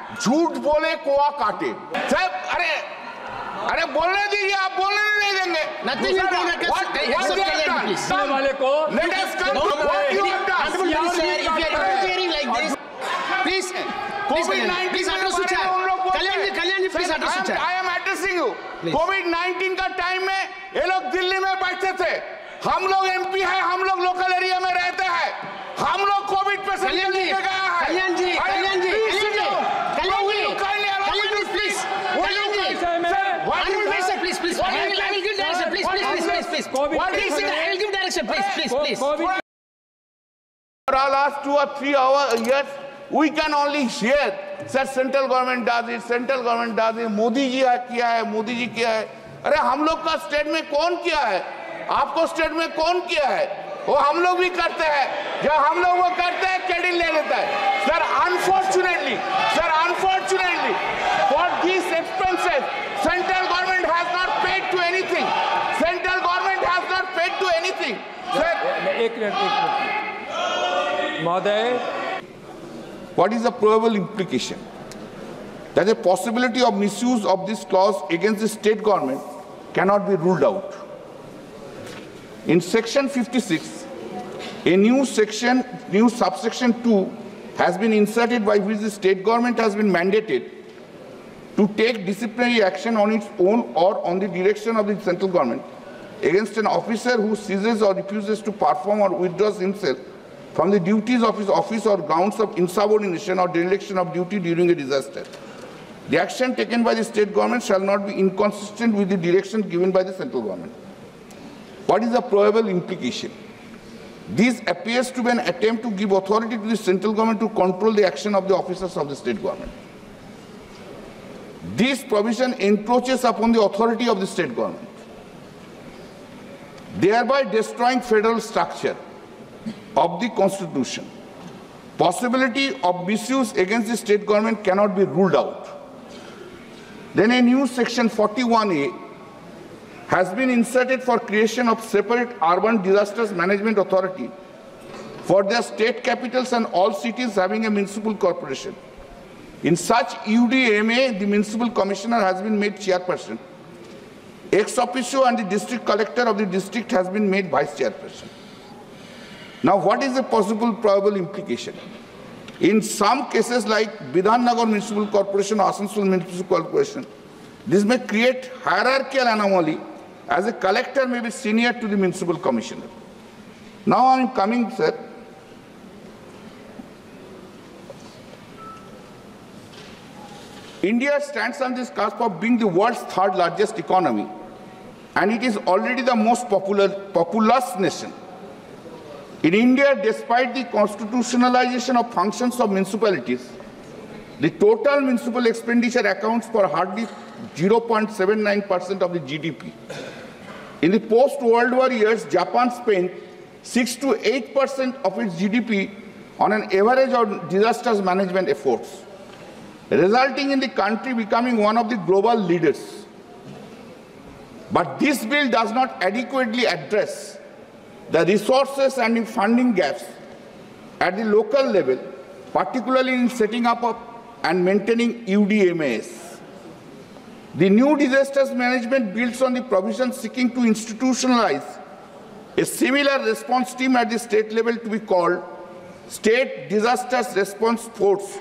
झूठ बोले कोआ काटे। साहब अरे बोलने दीजिए, आप बोलने नहीं देंगे। Nothing will be वाले को let us come to what you have done. If you are interfering like this, please, COVID-19 please address the chair. Kalyan ji, please address the chair. I am addressing you. COVID-19 का time में ये लोग दिल्ली में बैठते थे, हम लोग MP है, हम लोग लोकल एरिया में रहते हैं, हम लोग कोविड पे कल्याण जी, For our last 2 or 3 years, we can only hear that central government does it, central government does it, Modi ji किया है, मोदी जी किया है। अरे हम लोग का स्टेट में कौन किया है? आपको स्टेट में कौन किया है? वो हम लोग भी करते हैं। जब हम लोग वो करते हैं, क्रेडिट ले लेता है। Sir unfortunately for these expenses, central government has not paid to anything. Central government has not paid to anything. Sir, एक मिनट महोदय, what is the probable implication? That the possibility of misuse of this clause against the state government cannot be ruled out. In section 56, a new subsection 2 has been inserted by which the state government has been mandated to take disciplinary action on its own or on the direction of the central government against an officer who ceases or refuses to perform or withdraws himself from the duties of his office or grounds of insubordination or dereliction of duty during a disaster. The action taken by the state government shall not be inconsistent with the direction given by the central government. What is the probable implication? This appears to be an attempt to give authority to the central government to control the action of the officers of the state government. This provision encroaches upon the authority of the state government, thereby destroying federal structure of the constitution. Possibility of misuse against the state government cannot be ruled out. Then a new section 41A has been inserted for creation of separate urban disasters management authority for their state capitals and all cities having a municipal corporation. In such UDMA, the municipal commissioner has been made chairperson. Ex officio and the district collector of the district has been made vice chairperson. Now, what is the possible probable implication? In some cases like Bidhannagar Municipal Corporation or Asansol Municipal Corporation, this may create hierarchical anomaly as a collector may be senior to the municipal commissioner. Now I am coming, sir. India stands on this cusp of being the world's 3rd largest economy, and it is already the most populous nation. In India, despite the constitutionalization of functions of municipalities, the total municipal expenditure accounts for hardly 0.79% of the GDP. In the post-World War years, Japan spent 6 to 8% of its GDP on an average of disasters management efforts, resulting in the country becoming one of the global leaders. But this bill does not adequately address the resources and the funding gaps at the local level, particularly in setting up and maintaining UDMAs. The new disasters management builds on the provisions seeking to institutionalize a similar response team at the state level to be called State Disasters Response Force,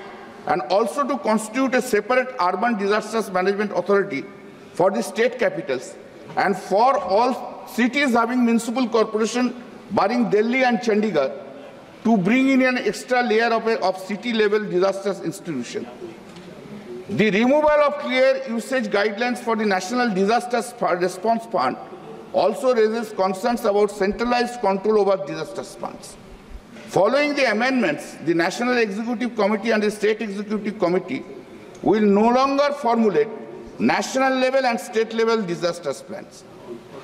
and also to constitute a separate urban disasters management authority for the state capitals and for all cities having municipal corporation barring Delhi and Chandigarh, to bring in an extra layer of city-level disasters institution. The removal of clear usage guidelines for the National Disasters Response Fund also raises concerns about centralized control over disaster funds. Following the amendments, the National Executive Committee and the State Executive Committee will no longer formulate national level and state level disaster plans.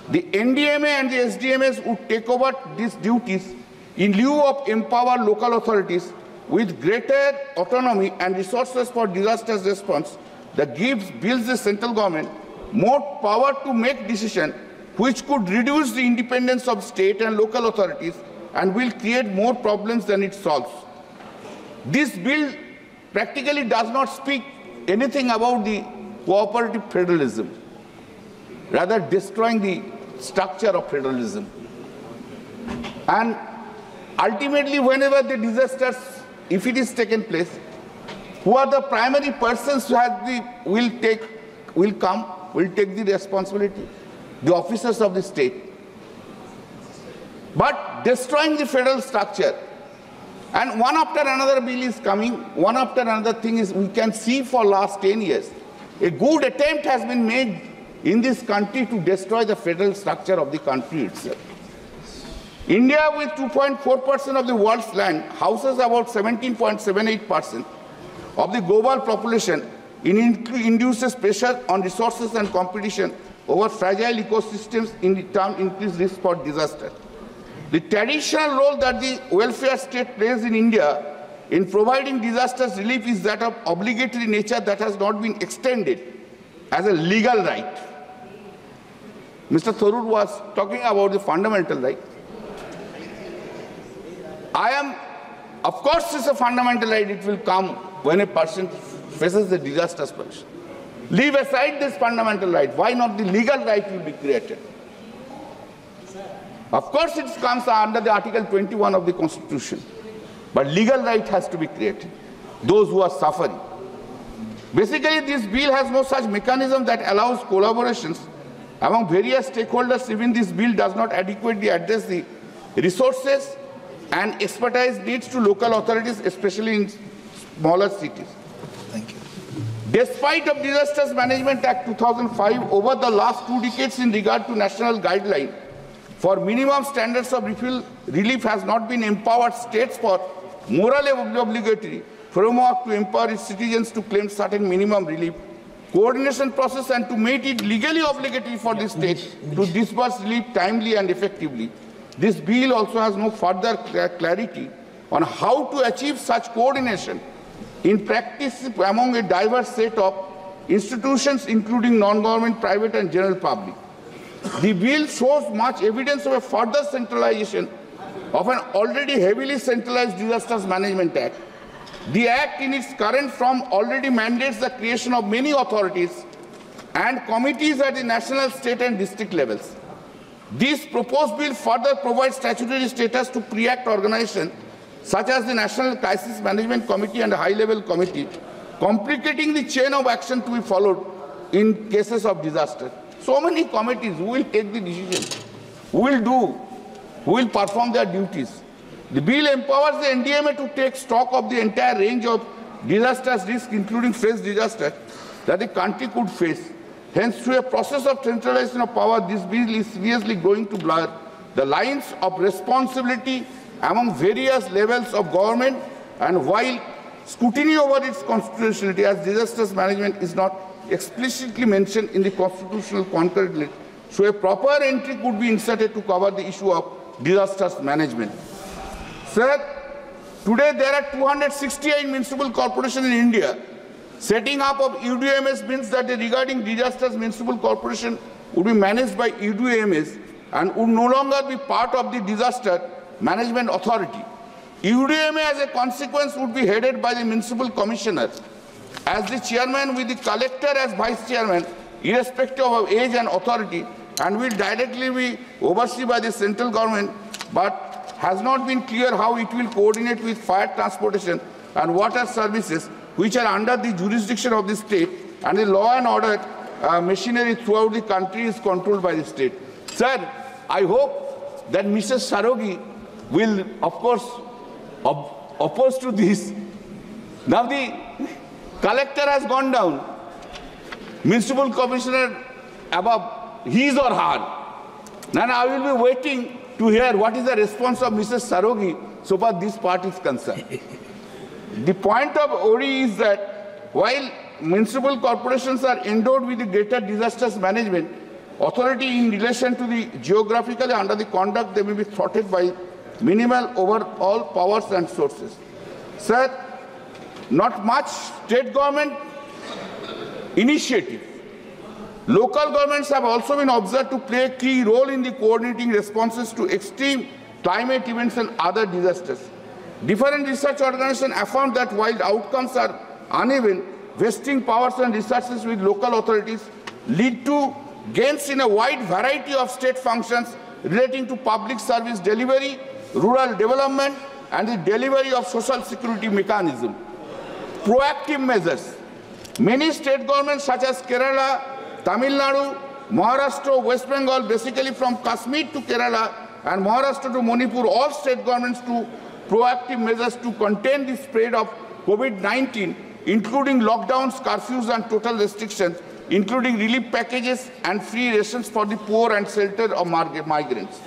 The NDMA and the SDMAs would take over these duties in lieu of empower local authorities with greater autonomy and resources for disasters response that builds the central government more power to make decisions which could reduce the independence of state and local authorities and will create more problems than it solves. This bill practically does not speak anything about the cooperative federalism, rather destroying the structure of federalism. And ultimately, whenever the disasters, if it is taken place, who are the primary persons who will take the responsibility? The officers of the state. But destroying the federal structure, and one after another bill is coming, one after another thing is, we can see for last 10 years, a good attempt has been made in this country to destroy the federal structure of the country itself. India, with 2.4% of the world's land, houses about 17.78% of the global population. It induces pressure on resources and competition over fragile ecosystems, in turn increased risk for disaster. The traditional role that the welfare state plays in India in providing disasters relief is that of obligatory nature that has not been extended as a legal right. Mr. Tharoor was talking about the fundamental right. Of course, it's a fundamental right. It will come when a person faces the disaster situation. Leave aside this fundamental right. Why not the legal right will be created? Of course, it comes under the Article 21 of the Constitution. But legal right has to be created. Those who are suffering. Basically, this bill has no such mechanism that allows collaborations among various stakeholders. Even this bill does not adequately address the resources and expertise needs to local authorities, especially in smaller cities. Thank you. Despite of Disasters Management Act 2005, over the last 2 decades in regard to national guideline for minimum standards of relief has not been empowered states for morally obligatory framework to empower its citizens to claim certain minimum relief, coordination process, and to make it legally obligatory for the state to disburse relief timely and effectively. This bill also has no further clarity on how to achieve such coordination in practice among a diverse set of institutions, including non-government, private, and general public. The bill shows much evidence of a further centralization of an already heavily centralized Disasters Management Act. The Act in its current form already mandates the creation of many authorities and committees at the national, state, and district levels. This proposed bill further provides statutory status to pre-act organizations such as the National Crisis Management Committee and a high-level committee, complicating the chain of action to be followed in cases of disaster. So many committees who will take the decision, who will perform their duties. The bill empowers the NDMA to take stock of the entire range of disasters risk, including fresh disaster, that the country could face. Hence, through a process of centralization of power, this bill is seriously going to blur the lines of responsibility among various levels of government, and while scrutiny over its constitutionality as disasters management is not explicitly mentioned in the constitutional concurrent list, so a proper entry could be inserted to cover the issue of disasters management. Sir, today there are 268 municipal corporations in India. Setting up of UDMS means that regarding disasters, municipal corporation would be managed by UDMS and would no longer be part of the disaster management authority. UDMA as a consequence would be headed by the municipal commissioner as the chairman, with the collector as vice chairman, irrespective of age and authority, and will directly be overseen by the central government, but has not been clear how it will coordinate with fire transportation and water services, which are under the jurisdiction of the state, and the law and order machinery throughout the country is controlled by the state. Sir, I hope that Mrs. Sarogi will, of course, oppose to this. Now the collector has gone down, municipal commissioner above, his or her. Now I will be waiting to hear what is the response of Mrs. Sarogi so far this part is concerned. The point of ORI is that while municipal corporations are endowed with the greater disasters management authority in relation to the geographically under the conduct, they may be thwarted by minimal over all powers and sources. Sir, not much state government initiative. Local governments have also been observed to play a key role in the coordinating responses to extreme climate events and other disasters. Different research organizations affirm that while the outcomes are uneven, vesting powers and resources with local authorities lead to gains in a wide variety of state functions relating to public service delivery, rural development, and the delivery of social security mechanism. Proactive measures. Many state governments such as Kerala, Tamil Nadu, Maharashtra, West Bengal, basically from Kashmir to Kerala and Maharashtra to Manipur, all state governments took proactive measures to contain the spread of COVID-19, including lockdowns, curfews, and total restrictions, including relief packages and free rations for the poor and shelter of migrants.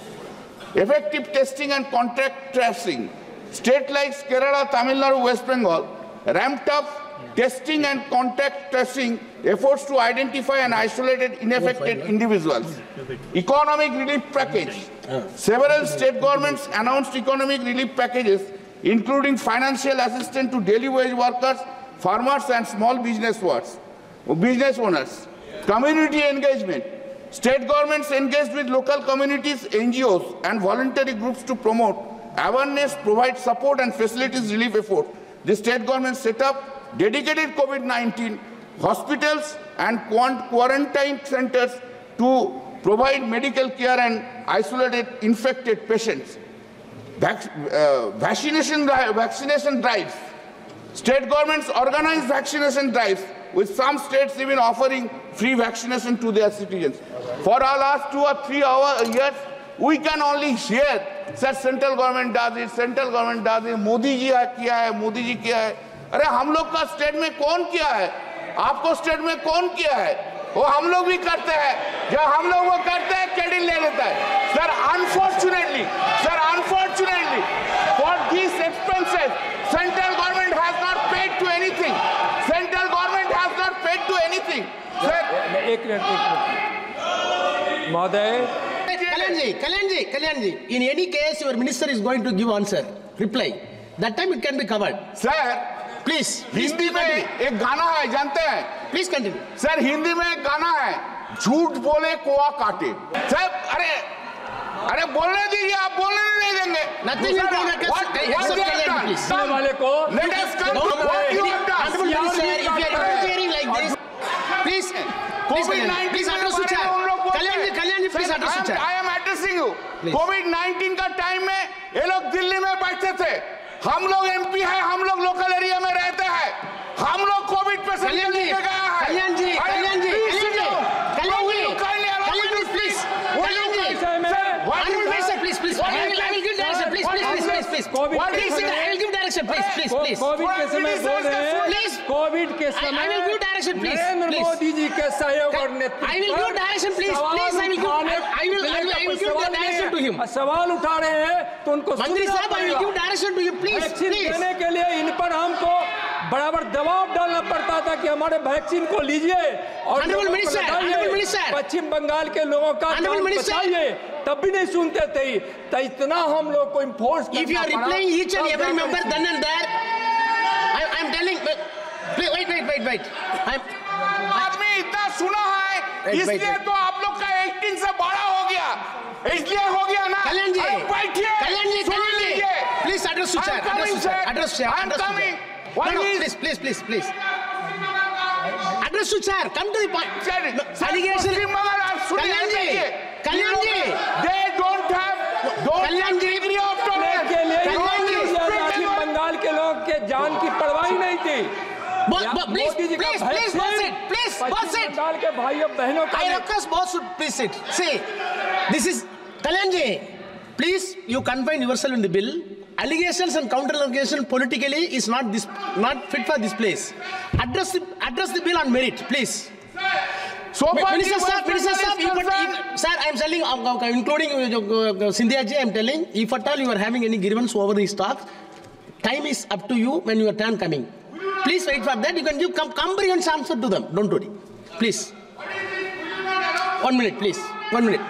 Effective testing and contact tracing. States like Kerala, Tamil Nadu, West Bengal ramped up testing and contact tracing efforts to identify and isolate infected individuals. Economic relief package. Several state governments announced economic relief packages, including financial assistance to daily wage workers, farmers, and small business owners. Community engagement. State governments engaged with local communities, NGOs, and voluntary groups to promote awareness, provide support, and facilities relief efforts. The state government set up dedicated COVID-19 hospitals and quarantine centers to provide medical care and isolated infected patients. Vaccination drives. State governments organize vaccination drives, with some states even offering free vaccination to their citizens. For our last 2 or 3 years, we can only hear that central government does it, Modi ji kiya hai, Modi ji kiya hai. अरे हम लोग का state में कौन किया है? आपको state में कौन किया है? वो हम लोग भी करते हैं. जब हम लोग वो करते हैं, क्रेडिट ले लेता है. Sir, unfortunately, for these expenses, central government has not paid to anything. Sir, एक मिनट. महोदय. Kalyan ji, in any case, your minister is going to give answer, reply. That time it can be covered. Sir, Please. Hindi में एक गाना है, जानते हैं? Please continue. Sir, Hindi में एक गाना है, झूठ बोले कोआ काटे. सर, अरे बोलने दीजिए, आप बोलने नहीं देंगे. Nothing will be except Kalyan, please. वाले को. Let us come to what you have done. Honorable Minister, if you are interfering like this, please address the chair. Kalyan ji, please address the chair. I am addressing you. COVID-19 का time में ये लोग दिल्ली में बैठे थे. हम लोग MP है, हम लोग लोकल एरिया में रहते हैं. हम लोग कोविड पेशेंट लेके गया है. Kalyan ji, please. कोविड के समय बोल रहे हैं. कोविड के समय नरेंद्र मोदी जी के सहयोग और नेतृत्व सवाल उठा रहे हैं, तो उनको वैक्सीन देने के लिए इन पर हमको बराबर दबाव डालना पड़ता था कि हमारे वैक्सीन को लीजिए और पश्चिम बंगाल के लोगों का जान बचाइए. तब भी नहीं सुनते थे. तो इतना हम लोग को enforce. If you are replying each and every member then and there, I am telling. Wait. आदमी इतना सुना है, इसलिए तो आप लोग का 18 से बड़ा हो गया. इसलिए हो गया ना. Kalyan ji, please address the chair. I am coming. Please. Address the chair. Come to the point. Allegation. Kalyan ji. They don't have degree of tolerance. पश्चिम बंगाल के लोग के जान की परवाह नहीं थी. Please, boss it. बंगाल के भाइयों बहनों का. I request boss should please sit. See, this is Kalyan ji. Please, you confine yourself in the bill. Allegations and counter allegations politically is not fit for this place. Address the bill on merit, please. Minister sir, sir, I am telling, including Scindia ji, I am telling, if at all you are having any grievance over these talks, time is up to you when your turn coming. Please wait for that. You can give comprehensive answer to them. Don't worry. Please. 1 minute, please. 1 minute.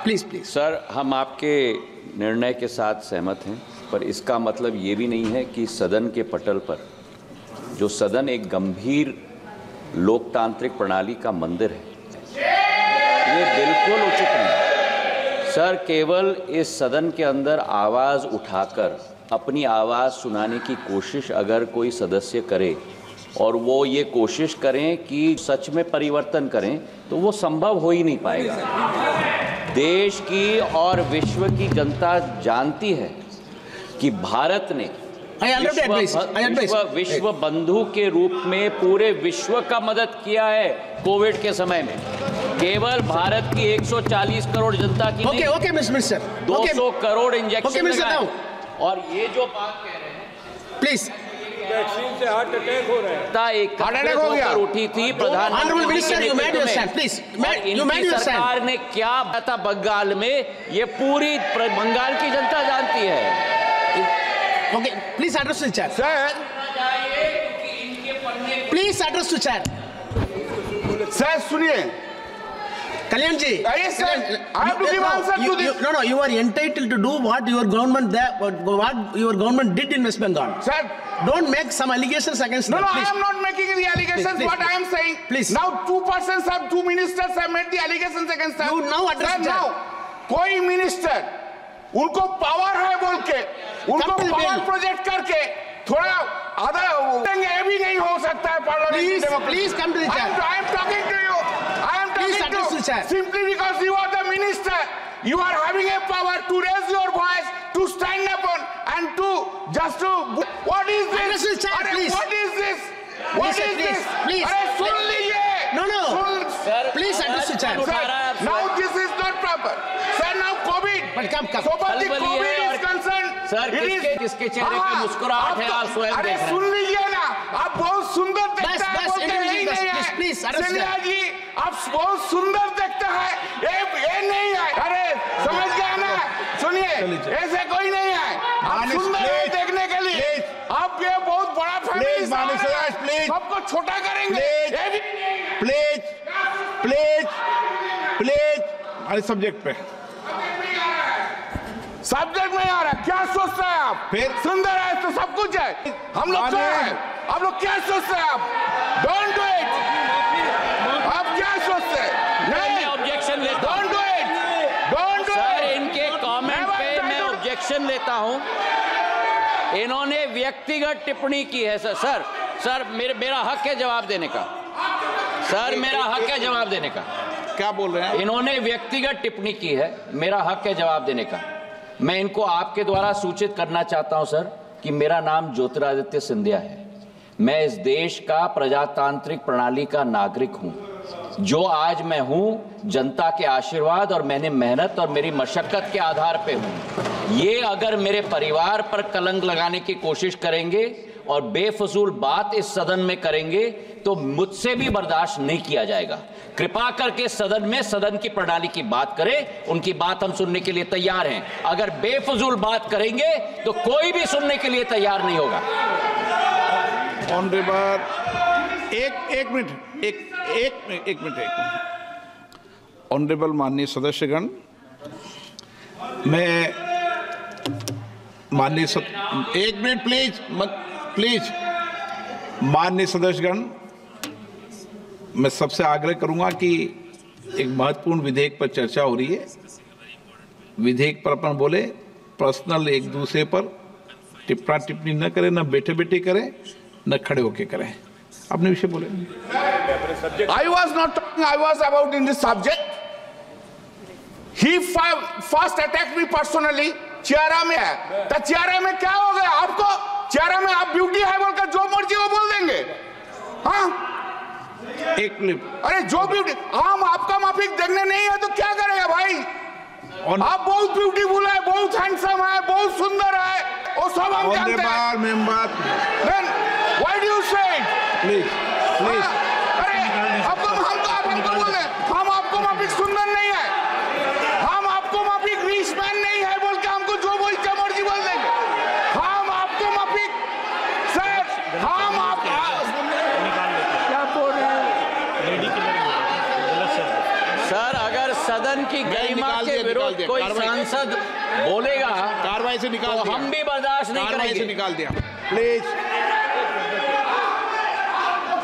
Please. Sir, हम आपके निर्णय के साथ सहमत हैं, पर इसका मतलब ये भी नहीं है कि सदन के पटल पर, जो सदन एक गंभीर लोकतांत्रिक प्रणाली का मंदिर है, ये बिल्कुल उचित नहीं. सर, केवल इस सदन के अंदर आवाज़ उठाकर अपनी आवाज़ सुनाने की कोशिश अगर कोई सदस्य करे और वो ये कोशिश करें कि सच में परिवर्तन करें, तो वो संभव हो ही नहीं पाएगा। देश की और विश्व की जनता जानती है कि भारत ने विश्व बंधु के रूप में पूरे विश्व का मदद किया है कोविड के समय में। केवल भारत की 140 करोड़ जनता की नहीं, 200 करोड़ इंजेक्शन लगाए। और ये जो बात कह रहे हैं, प्लीज, वैक्सीन से हार्ट अटैक हो रहा है, एक होकर उठी थी प्रधानमंत्री। सरकार ने क्या था बंगाल में, ये पूरी बंगाल की जनता जानती है। Okay, please address to chair sir, please address to chair sir. सुनिए Kalyan ji, yes, sir. I have to give answer to this. No, you are entitled to do what your government what your government did in West Bengal. Sir, don't make some allegations against them. No, I am not making the allegations. Please. What I am saying, please. Now two ministers have made the allegations against them. You now address now, कोई minister उनको power है बोल के, उनको power project करके थोड़ा आधा ये भी नहीं हो सकता है parliament. Please come to the chair. I am talking to you. Simply because you are the minister, you are having a power to raise your voice, to stand upon, and to just to. What is this? Please. What is this? What is this? Please. सुन लीजिए. No. Please address the chair. Sir, now this is not proper. Sir, now COVID. But come. So far the COVID is concerned. Sir, किसके चेहरे पे मुस्कुराहट है, आप स्वयं देख रहे हैं। सुन लीजिए ना, आप बहुत सुंदर दिखते हैं। प्लीज सिंधिया जी, आप बहुत सुंदर दिखते हैं। ये नहीं है, अरे समझ गया ना? सुनिए, ऐसे कोई नहीं है। आप सुंदर है देखने के लिए। आप ये बहुत बड़ा फैमिली सबको छोटा करेंगे। प्लीज हमारे सब्जेक्ट पे सब्जेक्ट में आ रहा है। क्या सोचते हैं आप? फिर सुंदर है तो सब कुछ है। हम लोग क्या है? आप लोग क्या सोचते हैं? आप डोंट डू इट। आप क्या सोचते हैं? मैं ऑब्जेक्शन लेता हूं। Don't do it. सर, इनके कमेंट पे मैं ऑब्जेक्शन लेता हूं। इन्होंने व्यक्तिगत टिप्पणी की है। सर मेरा हक है जवाब देने का। सर, मेरा हक है जवाब देने का। क्या बोल रहे हैं? इन्होंने व्यक्तिगत टिप्पणी की है, मेरा हक है जवाब देने का। मैं इनको आपके द्वारा सूचित करना चाहता हूं सर कि मेरा नाम ज्योतिरादित्य सिंधिया है। मैं इस देश का प्रजातांत्रिक प्रणाली का नागरिक हूं। जो आज मैं हूं, जनता के आशीर्वाद और मैंने मेहनत और मेरी मशक्कत के आधार पे हूं। ये अगर मेरे परिवार पर कलंक लगाने की कोशिश करेंगे और बेफजूल बात इस सदन में करेंगे तो मुझसे भी बर्दाश्त नहीं किया जाएगा। कृपा करके सदन में सदन की प्रणाली की बात करें। उनकी बात हम सुनने के लिए तैयार हैं। अगर बेफजूल बात करेंगे तो कोई भी सुनने के लिए तैयार नहीं होगा। ऑनरेबल एक मिनट ऑनरेबल माननीय सदस्यगण, मैं माननीय एक मिनट प्लीज माननीय सदस्यगण, मैं सबसे आग्रह करूंगा कि एक महत्वपूर्ण विधेयक पर चर्चा हो रही है। विधेयक पर अपन बोले, पर्सनल एक दूसरे पर टिप्पणी टिप्पणी न करें, न बैठे बैठे करें, न खड़े होके करें। अपने विषय बोले। I was not talking, I was about in this subject. He first attacked me personally. Chiara में है, तो चियारा में क्या हो गया आपको? चियारा में आप ब्यूटी है बोलकर जो मर्जी वो बोल देंगे। हाँ, एक क्लिप। अरे जो ब्यूटी हम आपका माफिक देखने नहीं है तो क्या करेगा भाई? आप बहुत ब्यूटीफुल है, बहुत हैंडसम है, बहुत सुंदर है, वो सब हम जानते हैं। Member, Then why do you say it? Please अरे आप हमको बोल रहे हम आपको माफिक सुंदर नहीं है, हम आपको माफिक रिच मैन नहीं है बोल के हमको जो बोल क्या मर्जी बोल देंगे। हम आपको माफिक सर, हम आप क्या बोल रहे हैं? सर, अगर सदन की गरिमा के विरुद्ध कोई सांसद बोलेगा कार्रवाई से निकाल तो दिया। हम भी बर्दाश्त नहीं कार्रवाई से करेंगे। निकाल दिया। प्लीज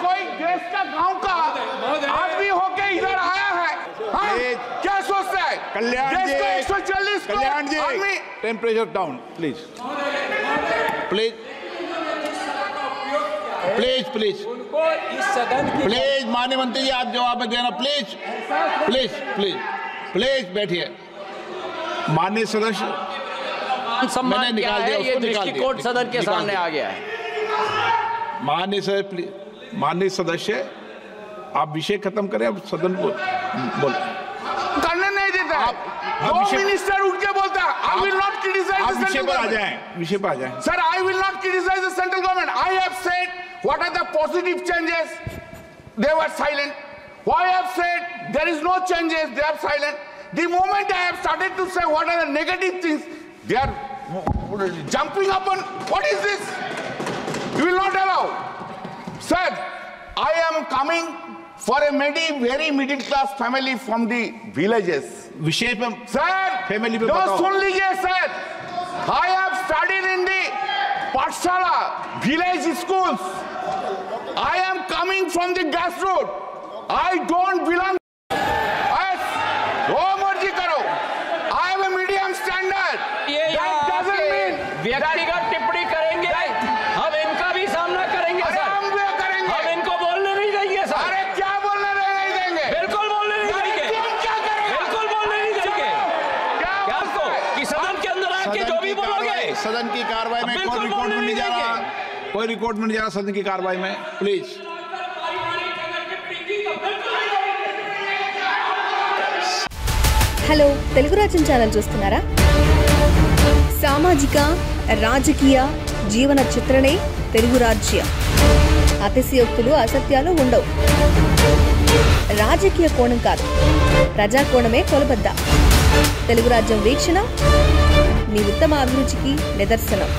कोई देश का गांव का आदमी होके इधर आया है। हाँ? क्या सोचता है? कल्याण देश जी, को 140 कल्याण जी, आदमी temperature down please. Please please please उनको इस सदन की प्लीज माननीय मंत्री जी आप जवाब में देना प्लीज प्लीज प्लीज प्लीज बैठिए। माननीय सदस्य सम्मान मैंने क्या निकाल दिया, है, ये उसको निकाल दृष्टिकोण दिया, सदन के निकाल सामने दिया। आ गया है। माननीय सदस्य आप विषय खत्म करें, अब सदन को बोलो। करने नहीं देता है। आप दो विषय- मिनिस्टर उठ के बोलता है आई विल नॉट क्रिटिसाइज आप द विषय सेंट्रल पर आ गवर्नमेंट। जाएं, विषय पर आ जाएं। Sir, I will not criticize the central government. I have said what are the positive changes. They were silent. Why I have said there is no changes. They are silent. The moment I have started to say what are the negative things, they are jumping upon. What is this? You will not allow. Sir, I am coming for a very middle class family from the villages. विषय पे Sir, Family पे no, बताओ। सुन लीजिए sir. I have studied in the Pathshala, village schools. I am coming from the grassroots. I don't belong. Yes, वो मर्जी करो. I have a medium standard. That doesn't mean व्यक्तिगत टिप्पणी करेंगे, हम इनका भी सामना करेंगे अरे सर, हम भी करेंगे. हम इनको बोलने नहीं देंगे सर, अरे क्या बोलने नहीं देंगे? बिल्कुल बोलने नहीं देंगे, तुम क्या करेगा? बिल्कुल बोलने नहीं देंगे। क्या क्या आपको कि सदन के अंदर आके जो भी बोलोगे सदन की कार्रवाई में बिल्कुल कोई रिकॉर्ड बोलने में नहीं जा नहीं रहा, देंगे। कोई रिकॉर्ड में नहीं जा रहा सदन की कार्रवाई में, प्लीज। హలో తెలుగు రాజ్యం ఛానల్ చూస్తున్నారా? సామాజిక రాజకీయ జీవన చిత్రణే తెలుగు రాజ్యం. అతిశయోక్తులు అసత్యాలు ఉండవు. రాజకీయ కోణం కాదు, ప్రజా కోణమే కొలబద్ద. తెలుగు రాజ్యం వీక్షణ మీ ఉత్తమ అభిరుచికి నిదర్శనం.